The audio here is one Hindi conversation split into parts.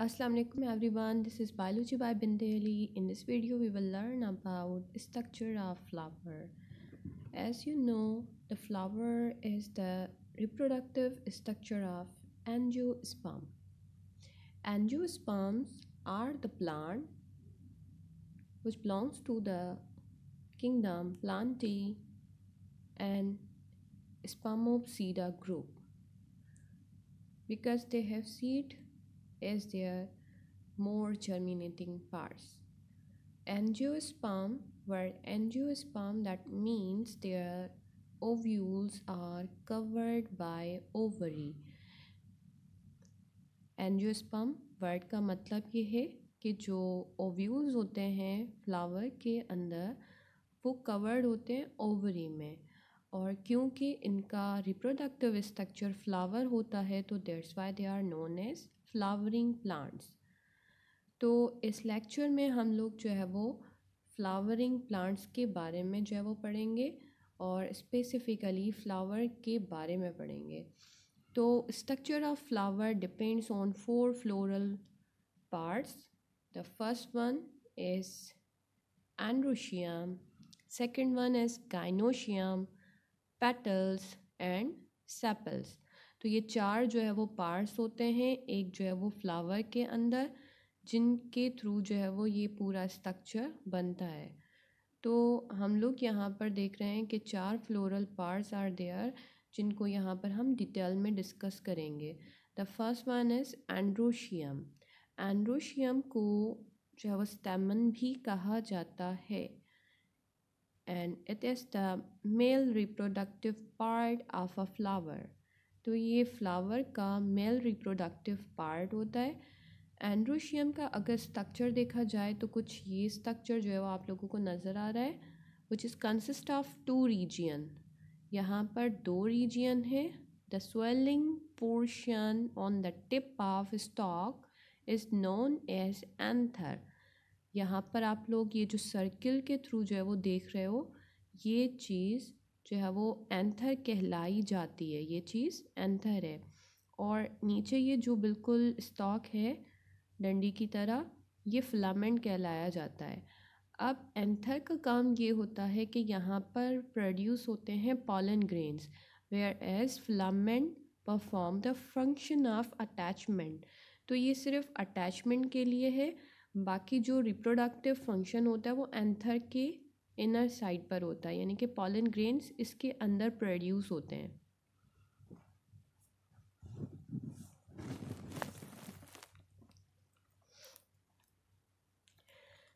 Assalamu alaikum everyone, this is Biology by Bindeli. In this video we will learn about structure of flower. As you know, the flower is the reproductive structure of angiosperm. Angiosperms are the plant which belongs to the kingdom Plantae and Spermopsida group because they have seed as their more germinating parts. Angiosperm, where angiosperm, that means their ovules are covered by ovary. Angiosperm word का मतलब ये है कि जो ओव्यूल्स होते हैं फ्लावर के अंदर वो कवर्ड होते हैं ओवरी में, और क्योंकि इनका रिप्रोडक्टिव स्ट्रक्चर फ्लावर होता है तो that's why they are known as flowering plants. तो इस लेक्चर में हम लोग जो है वो फ्लावरिंग प्लांट्स के बारे में जो है वो पढ़ेंगे और स्पेसिफिकली फ्लावर के बारे में पढ़ेंगे। तो structure of flower depends on 4 floral parts. The first one is androecium, second one is gynoecium, petals and sepals. तो ये 4 जो है वो पार्ट्स होते हैं एक जो है वो फ्लावर के अंदर, जिनके थ्रू जो है वो ये पूरा स्ट्रक्चर बनता है। तो हम लोग यहाँ पर देख रहे हैं कि 4 फ्लोरल पार्ट्स आर देयर, जिनको यहाँ पर हम डिटेल में डिस्कस करेंगे। The first one is androecium. Androecium को जो है वो स्टेमन भी कहा जाता है and it is the male reproductive part of a flower. तो ये फ्लावर का मेल रिप्रोडक्टिव पार्ट होता है। एंड्रोशियम का अगर स्ट्रक्चर देखा जाए तो कुछ ये स्ट्रक्चर जो है वो आप लोगों को नज़र आ रहा है, which is consist of 2 region. यहाँ पर 2 रीजियन है। The swelling portion on the tip of stalk is known as anther. यहाँ पर आप लोग ये जो सर्किल के थ्रू जो है वो देख रहे हो, ये चीज़ जो है वो एंथर कहलाई जाती है। ये चीज़ एंथर है। और नीचे ये जो बिल्कुल स्टॉक है डंडी की तरह, ये फिलामेंट कहलाया जाता है। अब एंथर का काम ये होता है कि यहाँ पर प्रोड्यूस होते हैं pollen grains, whereas filament perform the function of attachment. तो ये सिर्फ अटैचमेंट के लिए है, बाकी जो रिप्रोडक्टिव फंक्शन होता है वो एंथर के इनर साइड पर होता है, यानी कि पॉलन ग्रेन्स इसके अंदर प्रोड्यूस होते हैं।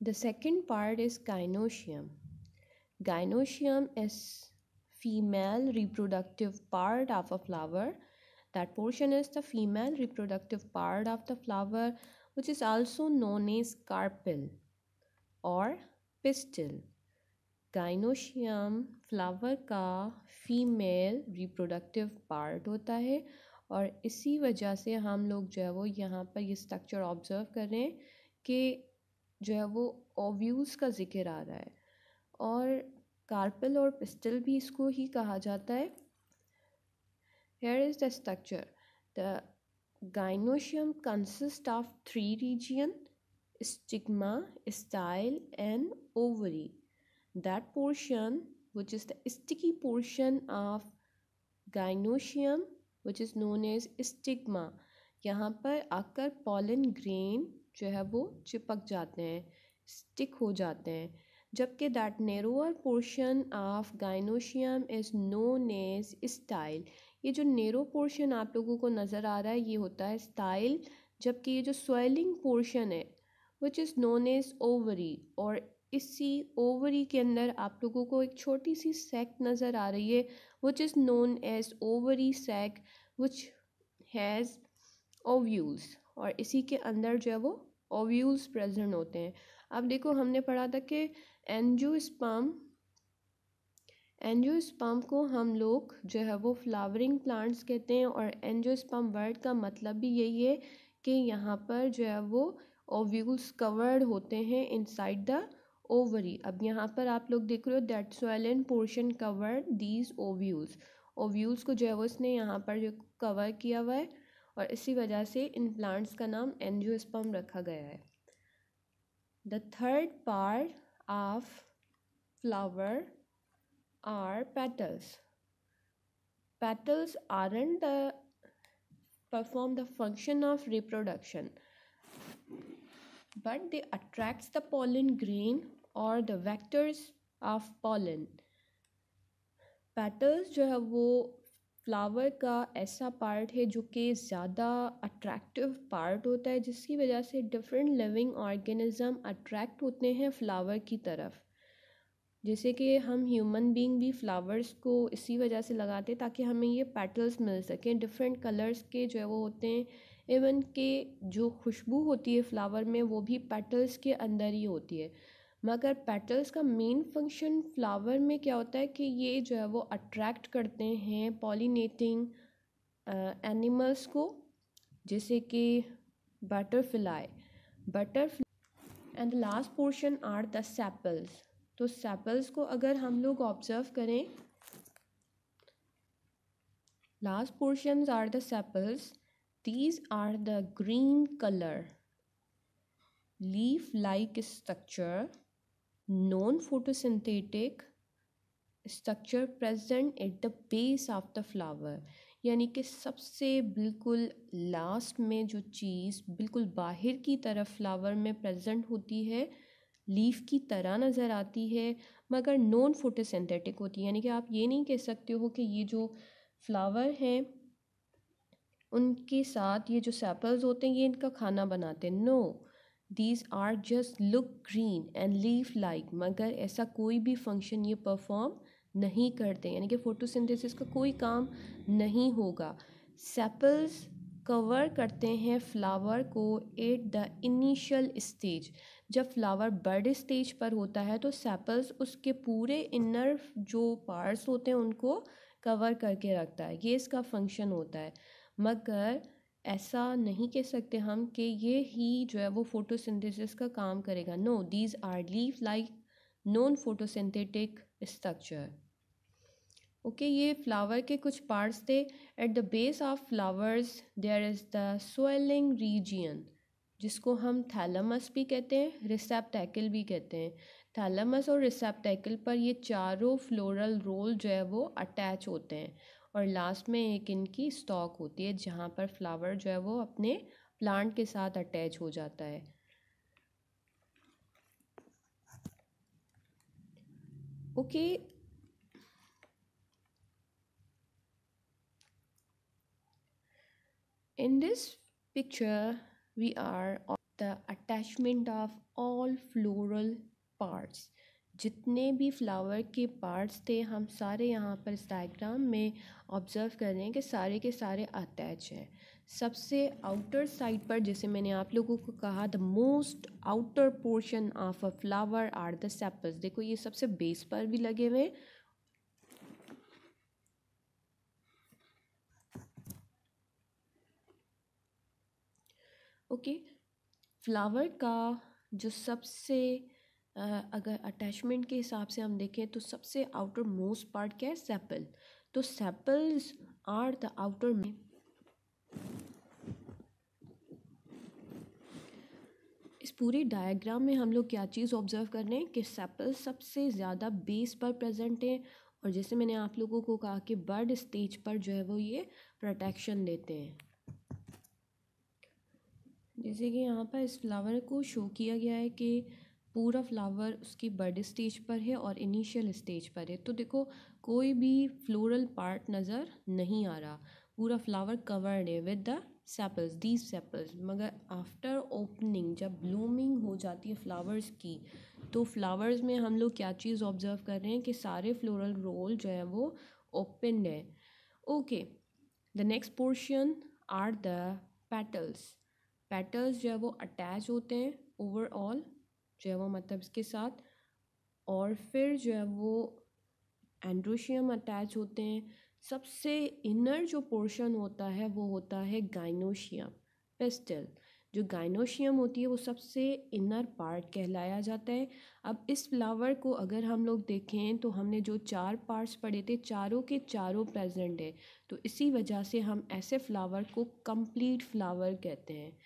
The second part is gynoecium. Gynoecium is female reproductive part of a flower. That portion is the female reproductive part of the flower, which is also known as carpel or pistil. Gynoecium flower का फीमेल रिप्रोडक्टिव पार्ट होता है, और इसी वजह से हम लोग जो है वो यहाँ पर ये स्ट्रक्चर ऑब्जर्व कर रहे हैं कि जो है वो ओव्यूल्स का जिक्र आ रहा है, और कार्पेल और पिस्टल भी इसको ही कहा जाता है। Here is the structure. The gynoecium consists of 3 regions: stigma, style and ovary. That portion which is the sticky portion of gynoecium which is known as stigma, यहाँ पर आकर पॉलन ग्रेन जो है वो चिपक जाते हैं, स्टिक हो जाते हैं, जबकि that narrower portion of gynoecium is known as style. ये जो नेरो पोर्शन आप लोगों को नज़र आ रहा है ये होता है स्टाइल, जबकि ये जो स्वेलिंग पोर्शन है which is known as ovary, और इसी ओवरी के अंदर आप लोगों को एक छोटी सी सैक नज़र आ रही है which is known as ovary sac which has ovules, और इसी के अंदर जो है वो ओव्यूल्स प्रेजेंट होते हैं। अब देखो हमने पढ़ा था कि एंजियोस्पर्म को हम लोग जो है वो फ्लावरिंग प्लांट्स कहते हैं, और एंजियोस्पर्म वर्ड का मतलब भी यही है कि यहाँ पर जो है वो ओव्यूल्स कवर्ड होते हैं इनसाइड द ओवरी। अब यहाँ पर आप लोग देख रहे हो that swollen portion covered these ovules. Ovules को जो है वो इसने यहाँ पर जो कवर किया हुआ है, और इसी वजह से इन प्लांट्स का नाम एंजियोस्पर्म रखा गया है। The third part of flower are petals. Petals aren't the perform the function of reproduction, but they attracts the pollen grain or the vectors of pollen. Petals जो है वो फ्लावर का ऐसा पार्ट है जो कि ज़्यादा अट्रैक्टिव पार्ट होता है, जिसकी वजह से डिफरेंट लिविंग ऑर्गेनिज्म अट्रैक्ट होते हैं फ्लावर की तरफ। जैसे कि हम ह्यूमन बीइंग भी फ्लावर्स को इसी वजह से लगाते हैं ताकि हमें ये पेटल्स मिल सकें, डिफरेंट कलर्स के जो है वो होते हैं। इवन के जो खुशबू होती है फ्लावर में वो भी पेटल्स के अंदर ही होती है। मगर पेटल्स का मेन फंक्शन फ्लावर में क्या होता है कि ये जो है वो अट्रैक्ट करते हैं पॉलिनेटिंग एनिमल्स को, जैसे कि butterfly and the last portion are the sepals. तो सेपल्स को अगर हम लोग ऑब्जर्व करें, last portions are the sepals. These are the green colour leaf like structure, non photosynthetic structure present at the base of the flower. यानी कि सबसे बिल्कुल लास्ट में जो चीज़ बिल्कुल बाहर की तरफ फ्लावर में प्रेजेंट होती है, लीफ की तरह नज़र आती है, मगर नॉन फोटोसिंथेटिक होती है। यानी कि आप ये नहीं कह सकते हो कि ये जो फ्लावर हैं उनके साथ ये जो सेपल्स होते हैं ये इनका खाना बनाते हैं। No, these are just look green and leaf like, मगर ऐसा कोई भी फंक्शन ये परफॉर्म नहीं करते, यानी कि फोटोसिंथेसिस का कोई काम नहीं होगा। सेपल्स कवर करते हैं फ्लावर को एट द इनिशियल स्टेज। जब फ्लावर बर्ड स्टेज पर होता है तो सेपल्स उसके पूरे इनर जो पार्ट्स होते हैं उनको कवर करके रखता है, ये इसका फंक्शन होता है। मगर ऐसा नहीं कह सकते हम कि ये ही जो है वो फोटोसिंथेसिस का काम करेगा। No, these are leaf like non photosynthetic structure. Okay, ये फ्लावर के कुछ पार्ट्स थे। At the base of flowers there is the swelling region, जिसको हम थैलेमस भी कहते हैं, रिसेप्टैकल भी कहते हैं। थैलेमस और रिसेप्टैकल पर ये चारों फ्लोरल रोल जो है वो अटैच होते हैं, और लास्ट में एक इनकी स्टॉक होती है जहाँ पर फ्लावर जो है वो अपने प्लांट के साथ अटैच हो जाता है। Okay, in this picture we are on the attachment of all floral parts। जितने भी फ्लावर के पार्ट्स थे हम सारे यहाँ पर इस डायग्राम में ऑब्ज़र्व कर रहे हैं कि सारे के सारे अटैच हैं। सबसे आउटर साइड पर, जैसे मैंने आप लोगों को कहा, the most outer portion of a flower are the sepals. देखो ये सबसे बेस पर भी लगे हुए हैं। ओके, फ्लावर का जो सबसे अगर अटैचमेंट के हिसाब से हम देखें तो सबसे आउटर मोस्ट पार्ट क्या है? सेपल। तो सेपल्स आर द आउटर में। इस पूरे डायग्राम में हम लोग क्या चीज़ ऑब्जर्व कर रहे हैं कि सेपल्स सबसे ज़्यादा बेस पर प्रेजेंट है, और जैसे मैंने आप लोगों को कहा कि बर्ड स्टेज पर जो है वो ये प्रोटेक्शन देते हैं। जैसे कि यहाँ पर इस फ्लावर को शो किया गया है कि पूरा फ्लावर उसकी बर्ड स्टेज पर है और इनिशियल स्टेज पर है। तो देखो कोई भी फ्लोरल पार्ट नज़र नहीं आ रहा, पूरा फ्लावर कवर्ड है with the sepals, these sepals. मगर आफ्टर ओपनिंग, जब ब्लूमिंग हो जाती है फ्लावर्स की, तो फ्लावर्स में हम लोग क्या चीज़ ऑब्जर्व कर रहे हैं कि सारे फ्लोरल रोल जो है वो ओपन है। Okay, the next portion are the petals. Petals जो है वो अटैच होते हैं ओवरऑल जो है वो मतलब इसके साथ, और फिर जो है वो एंड्रोशियम अटैच होते हैं। सबसे इनर जो पोर्शन होता है वो होता है गाइनोशियम, पेस्टल। जो गाइनोशियम होती है वो सबसे इनर पार्ट कहलाया जाता है। अब इस फ्लावर को अगर हम लोग देखें तो हमने जो 4 पार्ट्स पढ़े थे चारों के चारों प्रेजेंट है, तो इसी वजह से हम ऐसे फ्लावर को कंप्लीट फ्लावर कहते हैं।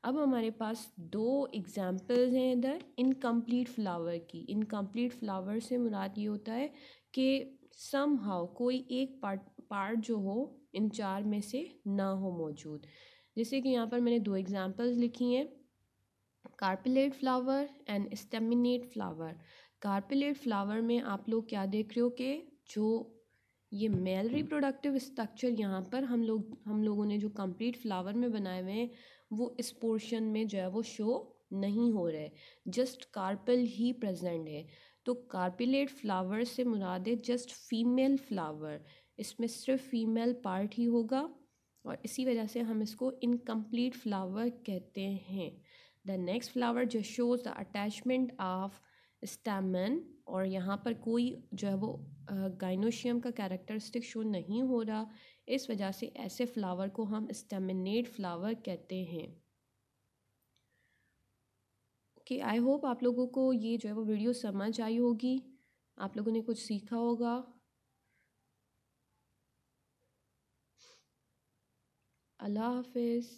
अब हमारे पास 2 एग्जाम्पल्स हैं इधर इनकम्प्लीट फ्लावर की। इनकम्प्लीट फ्लावर से मुराद ये होता है कि समहाउ कोई एक पार्ट जो हो इन 4 में से ना हो मौजूद। जैसे कि यहाँ पर मैंने 2 एग्जांपल्स लिखी हैं, carpellate flower and staminate flower. Carpellate flower में आप लोग क्या देख रहे हो कि जो ये मेल रिप्रोडक्टिव स्ट्रक्चर यहाँ पर हम लोगों ने जो कंप्लीट फ्लावर में बनाए हुए हैं वो इस पोर्शन में जो है वो शो नहीं हो रहे, जस्ट कार्पेल ही प्रेजेंट है। तो कार्पेलेट फ्लावर से मुराद है जस्ट फीमेल फ्लावर, इसमें सिर्फ फीमेल पार्ट ही होगा और इसी वजह से हम इसको इनकम्प्लीट फ्लावर कहते हैं। द नेक्स्ट फ्लावर जो shows the attachment of stamen, और यहाँ पर कोई जो है वो गाइनोशियम का कैरेक्टरिस्टिक शो नहीं हो रहा, इस वजह से ऐसे फ्लावर को हम स्टेमिनेट फ्लावर कहते हैं। ओके, आई होप आप लोगों को ये जो है वो वीडियो समझ आई होगी, आप लोगों ने कुछ सीखा होगा। अल्लाह हाफिज़।